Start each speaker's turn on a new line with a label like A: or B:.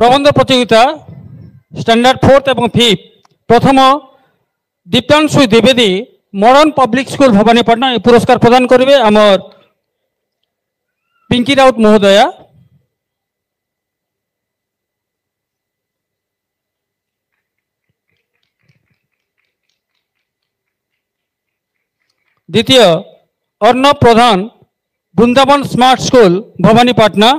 A: প্রবন্ধ প্রতিযোগিতা standard 4th এবং 5th প্রথম দীপ্তাংশু দ্বিবেদী মডার্ন পাবলিক স্কুল ভবানীপাটনা এই পুরস্কার প্রদান করবে আমার পিঙ্কি রাউত মহোদয়া। দ্বিতীয় অর্ণব প্রধান বৃন্দাবন স্মার্ট স্কুল ভবানীপাটনা।